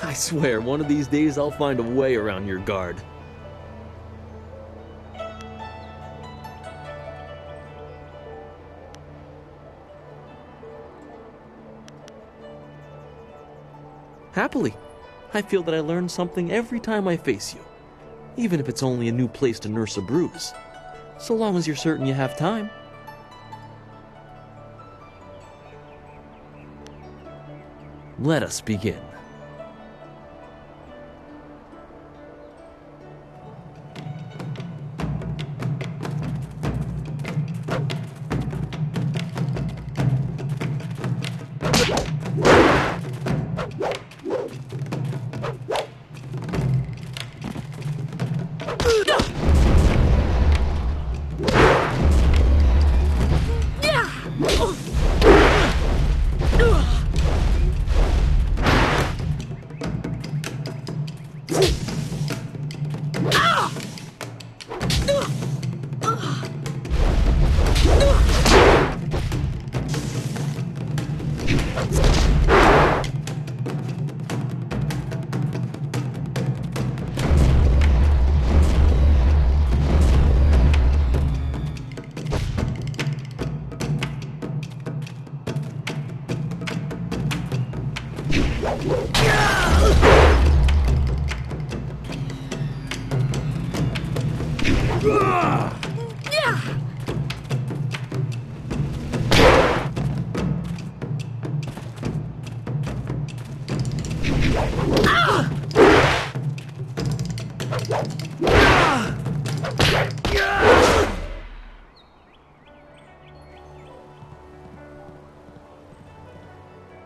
I swear, one of these days I'll find a way around your guard. Happily. I feel that I learn something every time I face you, even if it's only a new place to nurse a bruise, so long as you're certain you have time. Let us begin.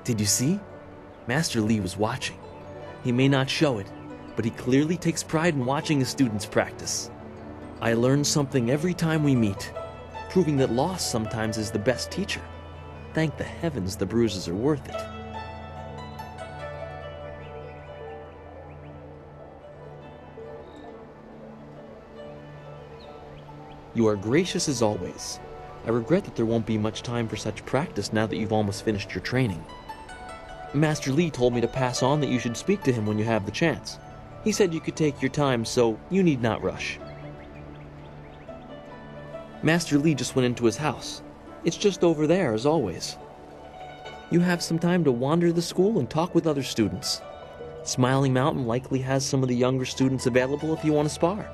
Did you see? Master Lee was watching. He may not show it, but he clearly takes pride in watching his students practice. I learn something every time we meet, proving that loss sometimes is the best teacher. Thank the heavens the bruises are worth it. You are gracious as always. I regret that there won't be much time for such practice now that you've almost finished your training. Master Lee told me to pass on that you should speak to him when you have the chance. He said you could take your time, so you need not rush. Master Lee just went into his house. It's just over there, as always. You have some time to wander the school and talk with other students. Smiling Mountain likely has some of the younger students available if you want to spar.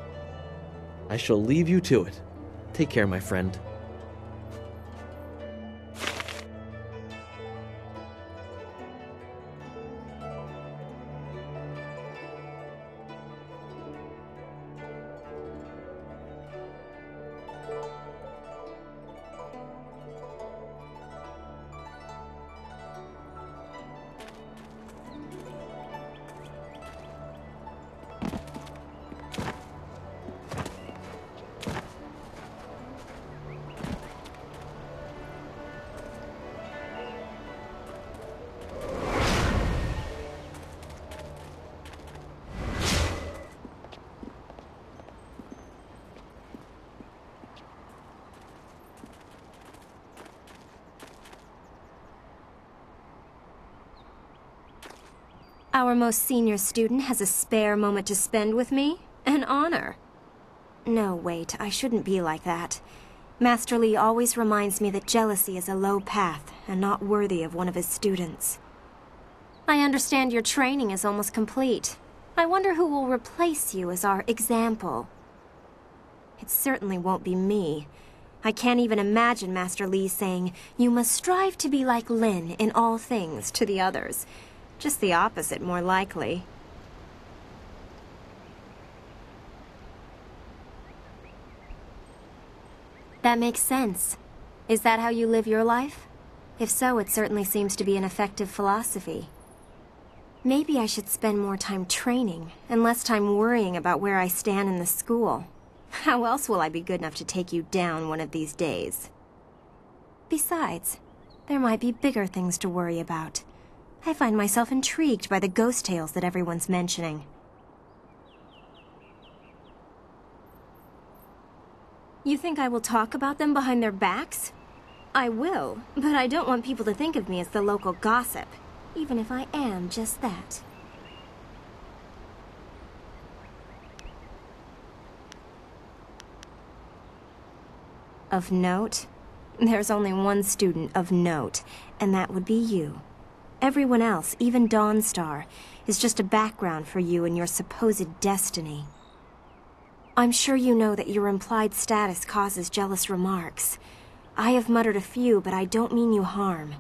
I shall leave you to it. Take care, my friend. Our most senior student has a spare moment to spend with me? An honor. No, wait, I shouldn't be like that. Master Lee always reminds me that jealousy is a low path and not worthy of one of his students. I understand your training is almost complete. I wonder who will replace you as our example. It certainly won't be me. I can't even imagine Master Lee saying, "You must strive to be like Lin in all things," to the others. Just the opposite, more likely. That makes sense. Is that how you live your life? If so, it certainly seems to be an effective philosophy. Maybe I should spend more time training and less time worrying about where I stand in the school. How else will I be good enough to take you down one of these days? Besides, there might be bigger things to worry about. I find myself intrigued by the ghost tales that everyone's mentioning. You think I will talk about them behind their backs? I will, but I don't want people to think of me as the local gossip, even if I am just that. Of note? There's only one student of note, and that would be you. Everyone else, even Dawnstar, is just a background for you and your supposed destiny. I'm sure you know that your implied status causes jealous remarks. I have muttered a few, but I don't mean you harm.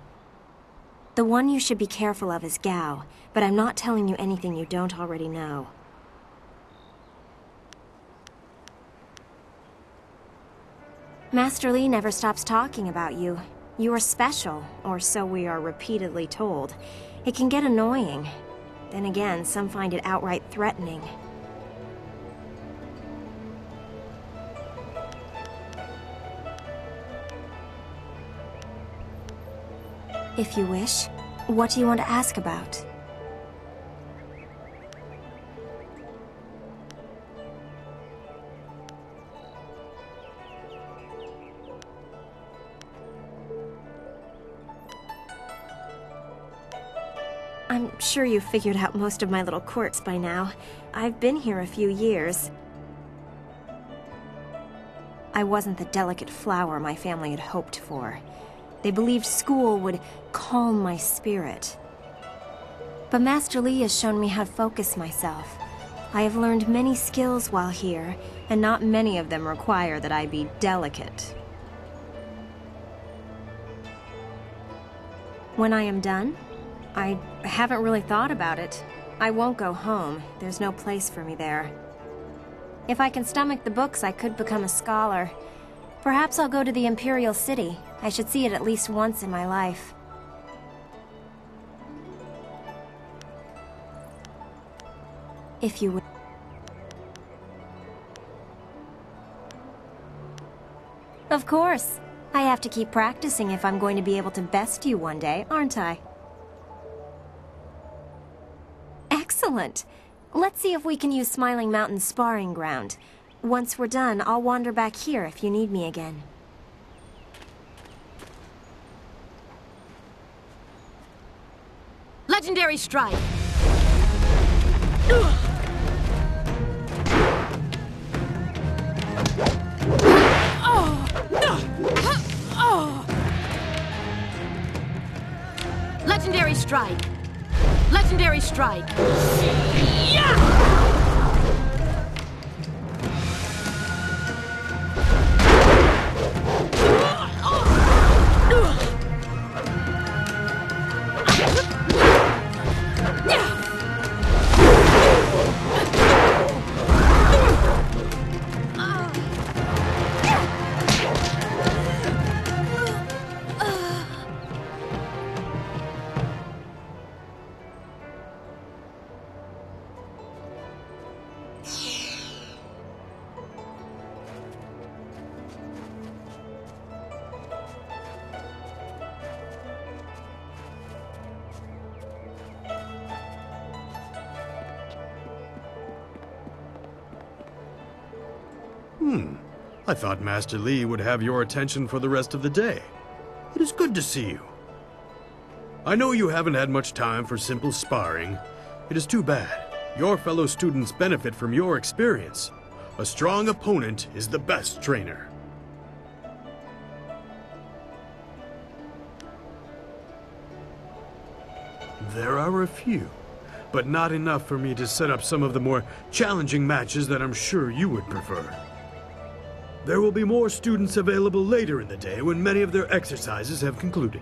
The one you should be careful of is Gao, but I'm not telling you anything you don't already know. Master Li never stops talking about you. You are special, or so we are repeatedly told. It can get annoying. Then again, some find it outright threatening. If you wish, what do you want to ask about? I'm sure you've figured out most of my little quirks by now. I've been here a few years. I wasn't the delicate flower my family had hoped for. They believed school would calm my spirit. But Master Li has shown me how to focus myself. I have learned many skills while here, and not many of them require that I be delicate. When I am done, I haven't really thought about it. I won't go home. There's no place for me there. If I can stomach the books, I could become a scholar. Perhaps I'll go to the Imperial City. I should see it at least once in my life. If you would. Of course. I have to keep practicing if I'm going to be able to best you one day, aren't I? Excellent. Let's see if we can use Smiling Mountain's sparring ground. Once we're done, I'll wander back here if you need me again. Legendary strike! Legendary strike! Legendary strike! Yeah! I thought Master Li would have your attention for the rest of the day. It is good to see you. I know you haven't had much time for simple sparring. It is too bad. Your fellow students benefit from your experience. A strong opponent is the best trainer. There are a few, but not enough for me to set up some of the more challenging matches that I'm sure you would prefer. There will be more students available later in the day when many of their exercises have concluded.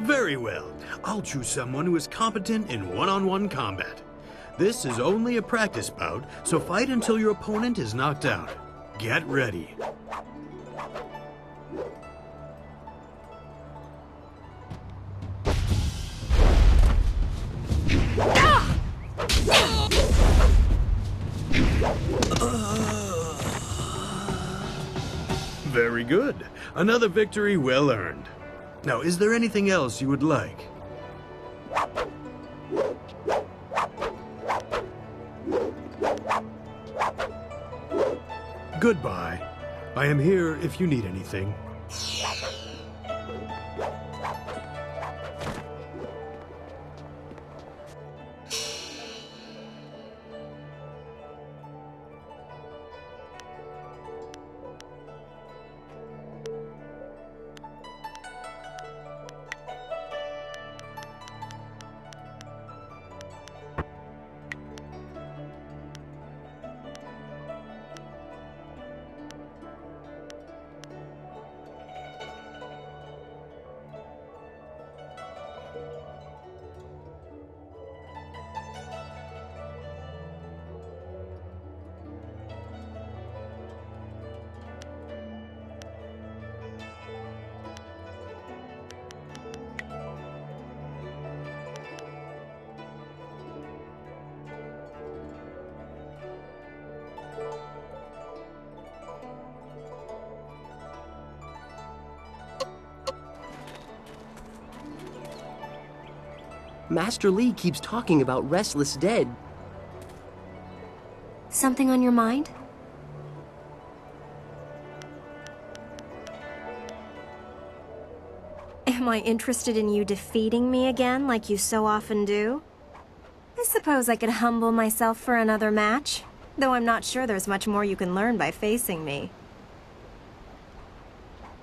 Very well. I'll choose someone who is competent in one-on-one combat. This is only a practice bout, so fight until your opponent is knocked out. Get ready. Very good. Another victory well earned. Now, is there anything else you would like? Goodbye. I am here if you need anything. Master Li keeps talking about restless dead. Something on your mind? Am I interested in you defeating me again, like you so often do? I suppose I could humble myself for another match, though I'm not sure there's much more you can learn by facing me.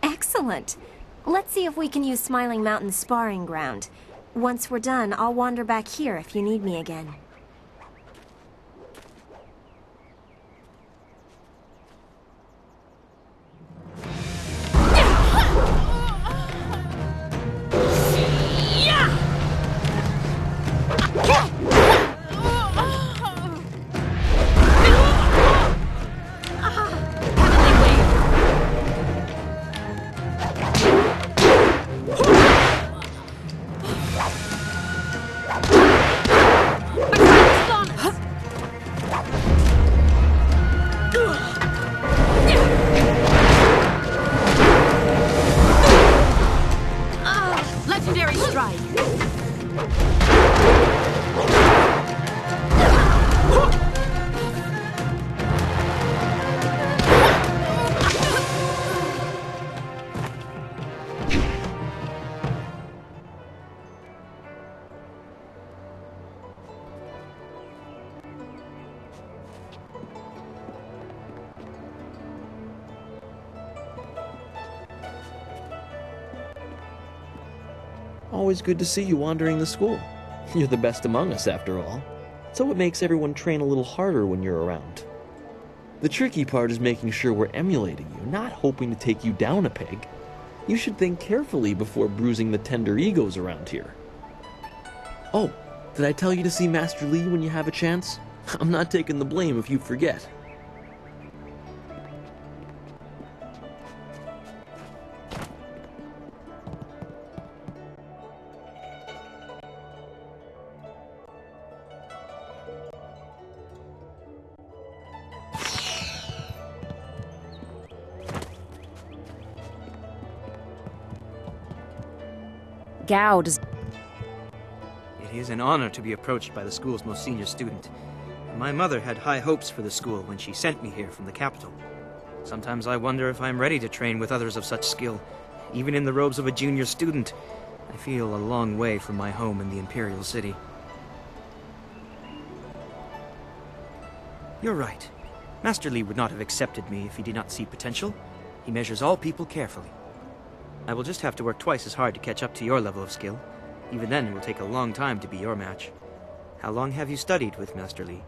Excellent! Let's see if we can use Smiling Mountain's sparring ground. Once we're done, I'll wander back here if you need me again. Legendary strike. Always good to see you wandering the school. You're the best among us, after all. So it makes everyone train a little harder when you're around. The tricky part is making sure we're emulating you, not hoping to take you down a peg. You should think carefully before bruising the tender egos around here. Oh, did I tell you to see Master Li when you have a chance? I'm not taking the blame if you forget. Gao does. It is an honor to be approached by the school's most senior student. My mother had high hopes for the school when she sent me here from the capital. Sometimes I wonder if I'm ready to train with others of such skill. Even in the robes of a junior student, I feel a long way from my home in the Imperial City. You're right. Master Li would not have accepted me if he did not see potential. He measures all people carefully. I will just have to work twice as hard to catch up to your level of skill. Even then, it will take a long time to be your match. How long have you studied with Master Li?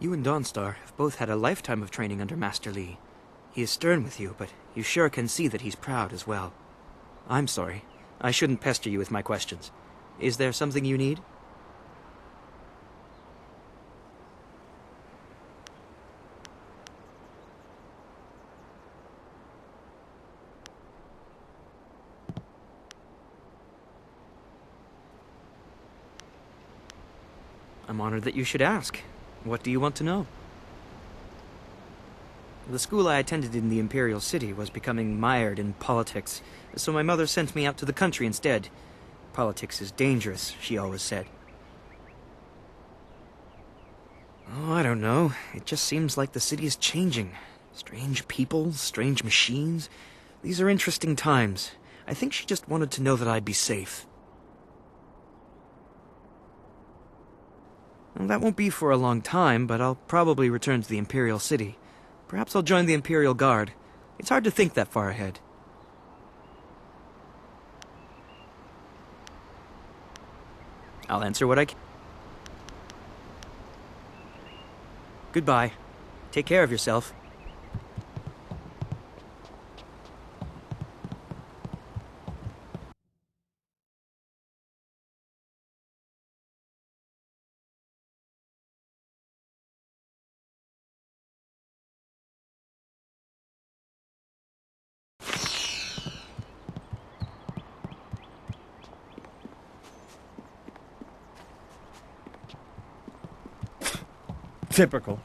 You and Dawnstar have both had a lifetime of training under Master Li. He is stern with you, but you sure can see that he's proud as well. I'm sorry. I shouldn't pester you with my questions. Is there something you need? I'm honored that you should ask. What do you want to know? The school I attended in the Imperial City was becoming mired in politics, so my mother sent me out to the country instead. Politics is dangerous, she always said. Oh, I don't know. It just seems like the city is changing. Strange people, strange machines. These are interesting times. I think she just wanted to know that I'd be safe. Well, that won't be for a long time, but I'll probably return to the Imperial City. Perhaps I'll join the Imperial Guard. It's hard to think that far ahead. I'll answer what I can. Goodbye. Take care of yourself. Typical.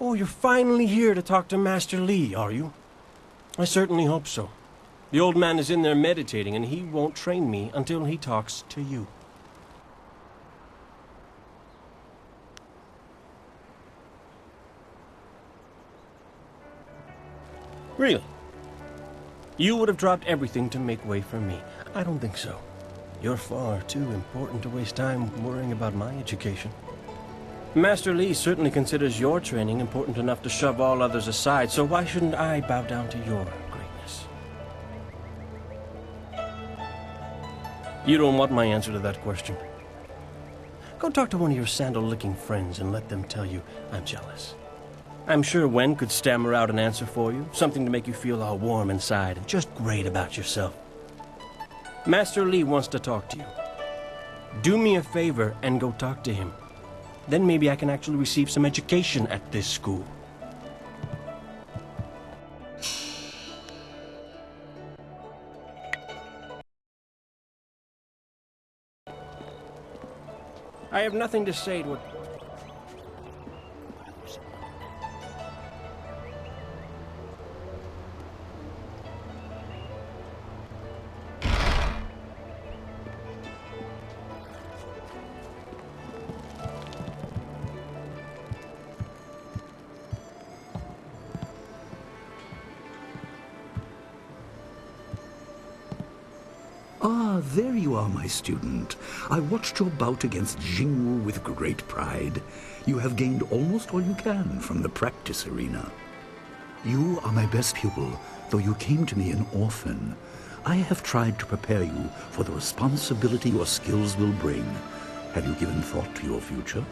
Oh, you're finally here to talk to Master Li, are you? I certainly hope so. The old man is in there meditating, and he won't train me until he talks to you. Really? You would have dropped everything to make way for me. I don't think so. You're far too important to waste time worrying about my education. Master Li certainly considers your training important enough to shove all others aside, so why shouldn't I bow down to your greatness? You don't want my answer to that question. Go talk to one of your sandal-licking friends and let them tell you I'm jealous. I'm sure Wen could stammer out an answer for you, something to make you feel all warm inside and just great about yourself. Master Li wants to talk to you. Do me a favor and go talk to him. Then maybe I can actually receive some education at this school. I have nothing to say to it. Ah, there you are, my student. I watched your bout against Jingwu with great pride. You have gained almost all you can from the practice arena. You are my best pupil, though you came to me an orphan. I have tried to prepare you for the responsibility your skills will bring. Have you given thought to your future?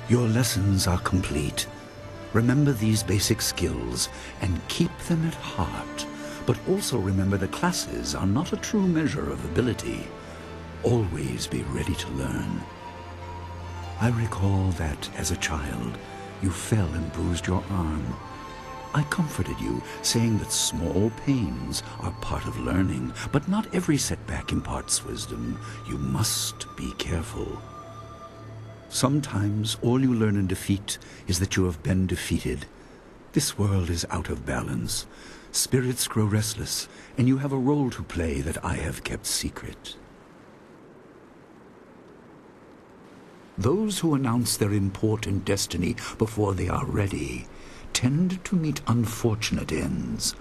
Your lessons are complete. Remember these basic skills and keep them at heart. But also remember the classes are not a true measure of ability. Always be ready to learn. I recall that, as a child, you fell and bruised your arm. I comforted you, saying that small pains are part of learning, but not every setback imparts wisdom. You must be careful. Sometimes all you learn in defeat is that you have been defeated. This world is out of balance. Spirits grow restless, and you have a role to play that I have kept secret. Those who announce their important destiny before they are ready tend to meet unfortunate ends.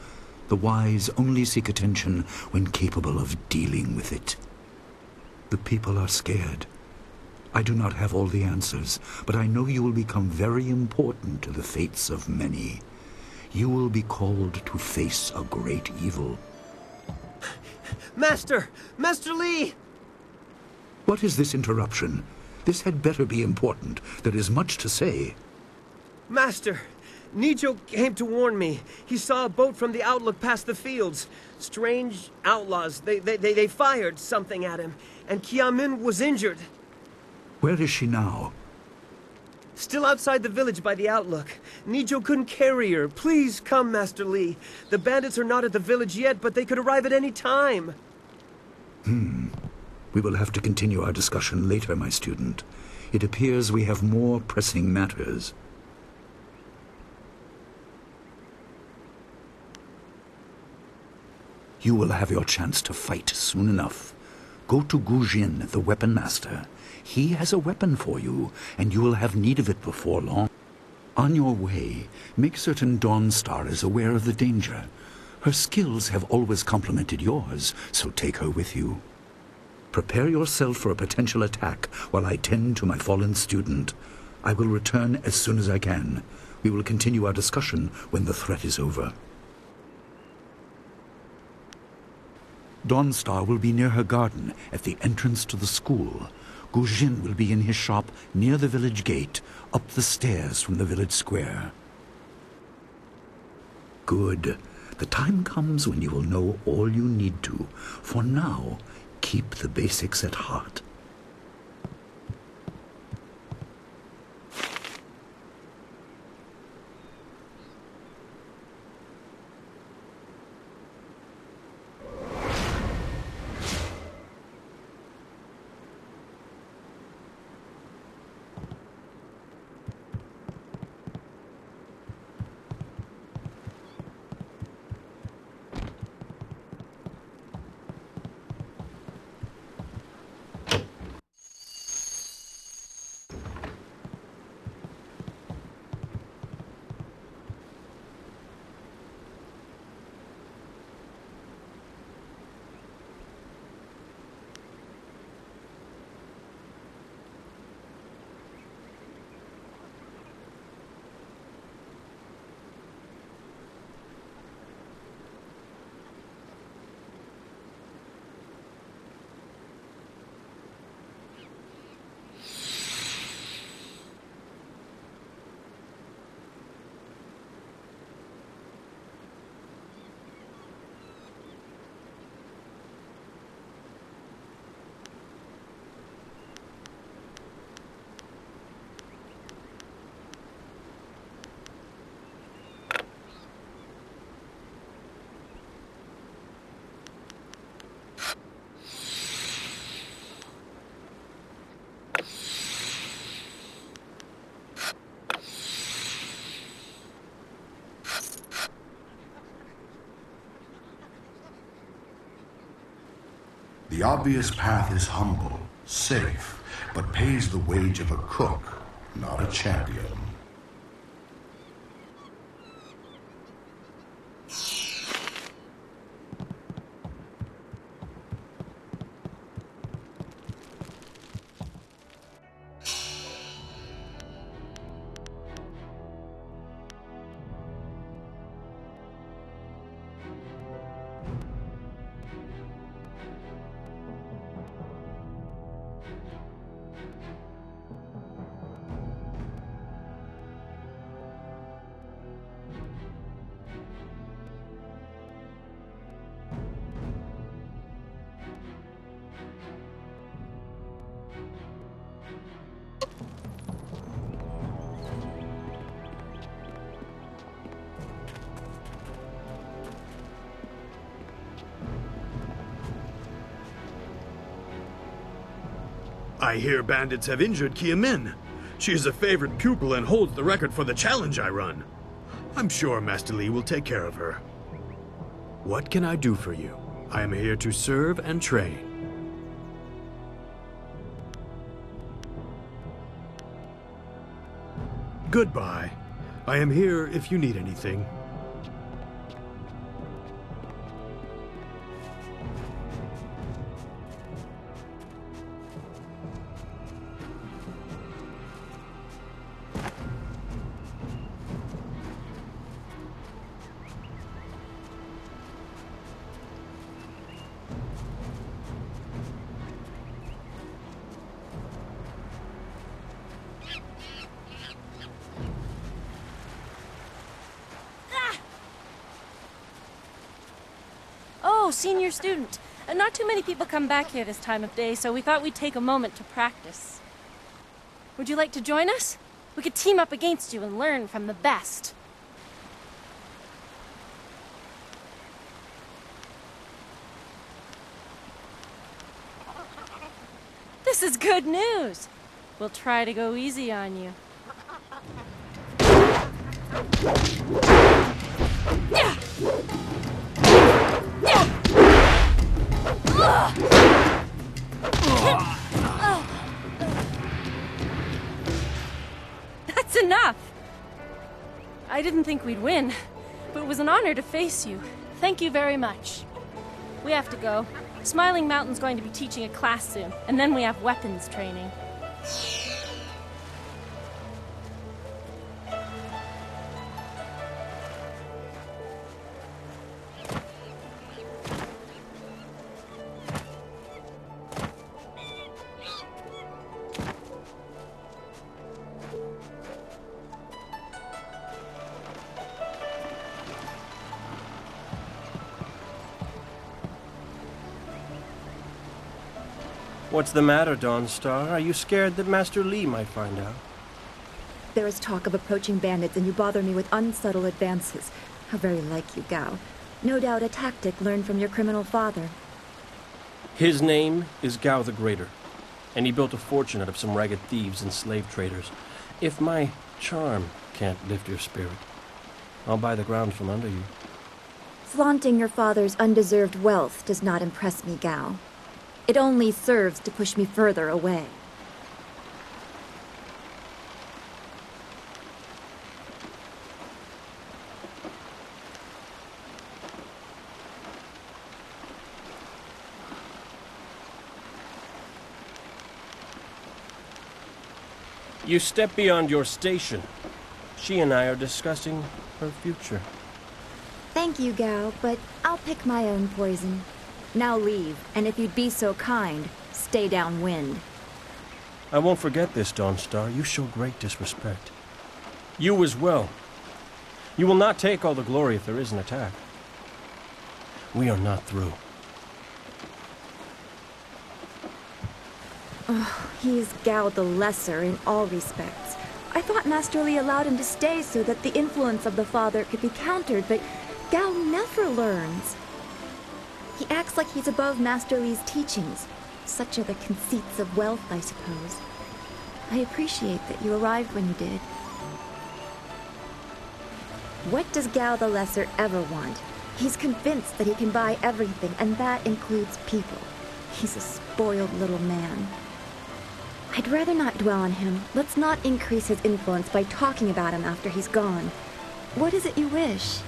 The wise only seek attention when capable of dealing with it. The people are scared. I do not have all the answers, but I know you will become very important to the fates of many. You will be called to face a great evil. Master! Master Li! What is this interruption? This had better be important. There is much to say. Master! Nijo came to warn me. He saw a boat from the outlook past the fields. Strange outlaws. They fired something at him, and Qiamin was injured. Where is she now? Still outside the village by the outlook. Nijo couldn't carry her. Please come, Master Li. The bandits are not at the village yet, but they could arrive at any time. We will have to continue our discussion later, my student. It appears we have more pressing matters. You will have your chance to fight soon enough. Go to Gu Jin, the weapon master. He has a weapon for you, and you will have need of it before long. On your way, make certain Dawnstar is aware of the danger. Her skills have always complemented yours, so take her with you. Prepare yourself for a potential attack while I tend to my fallen student. I will return as soon as I can. We will continue our discussion when the threat is over. Dawnstar will be near her garden at the entrance to the school. Gu Jin will be in his shop near the village gate, up the stairs from the village square. Good. The time comes when you will know all you need to. For now, keep the basics at heart. The obvious path is humble, safe, but pays the wage of a cook, not a champion. I hear bandits have injured Kiamin. She is a favorite pupil and holds the record for the challenge I run. I'm sure Master Li will take care of her. What can I do for you? I am here to serve and train. Goodbye. I am here if you need anything. Senior student. Not too many people come back here this time of day, so we thought we'd take a moment to practice. Would you like to join us? We could team up against you and learn from the best. This is good news. We'll try to go easy on you. That's enough! I didn't think we'd win, but it was an honor to face you. Thank you very much. We have to go. Smiling Mountain's going to be teaching a class soon, and then we have weapons training. What's the matter, Dawnstar? Are you scared that Master Li might find out? There is talk of approaching bandits, and you bother me with unsubtle advances. How very like you, Gao. No doubt a tactic learned from your criminal father. His name is Gao the Greater, and he built a fortune out of some ragged thieves and slave traders. If my charm can't lift your spirit, I'll buy the ground from under you. Flaunting your father's undeserved wealth does not impress me, Gao. It only serves to push me further away. You step beyond your station. She and I are discussing her future. Thank you, Gao, but I'll pick my own poison. Now leave, and if you'd be so kind, stay downwind. I won't forget this, Dawnstar. You show great disrespect. You as well. You will not take all the glory if there is an attack. We are not through. Oh, he is Gao the Lesser in all respects. I thought Master Li allowed him to stay so that the influence of the father could be countered, but Gao never learns. He acts like he's above Master Li's teachings. Such are the conceits of wealth, I suppose. I appreciate that you arrived when you did. What does Gao the Lesser ever want? He's convinced that he can buy everything, and that includes people. He's a spoiled little man. I'd rather not dwell on him. Let's not increase his influence by talking about him after he's gone. What is it you wish?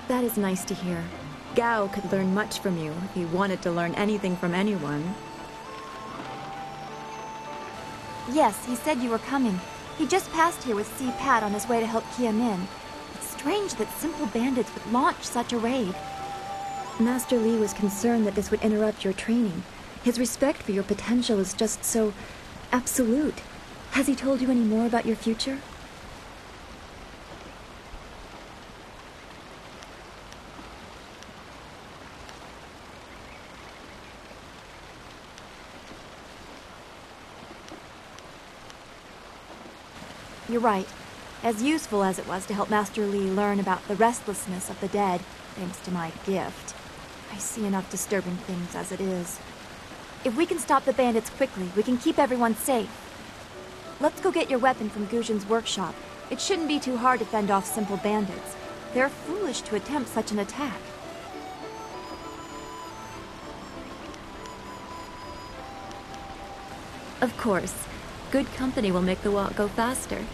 That is nice to hear. Gao could learn much from you if he wanted to learn anything from anyone. Yes, he said you were coming. He just passed here with Si Pat on his way to help Kia Min. It's strange that simple bandits would launch such a raid. Master Li was concerned that this would interrupt your training. His respect for your potential is just so absolute. Has he told you any more about your future? You're right. As useful as it was to help Master Li learn about the restlessness of the dead, thanks to my gift, I see enough disturbing things as it is. If we can stop the bandits quickly, we can keep everyone safe. Let's go get your weapon from Guzhen's workshop. It shouldn't be too hard to fend off simple bandits. They're foolish to attempt such an attack. Of course. Good company will make the walk go faster.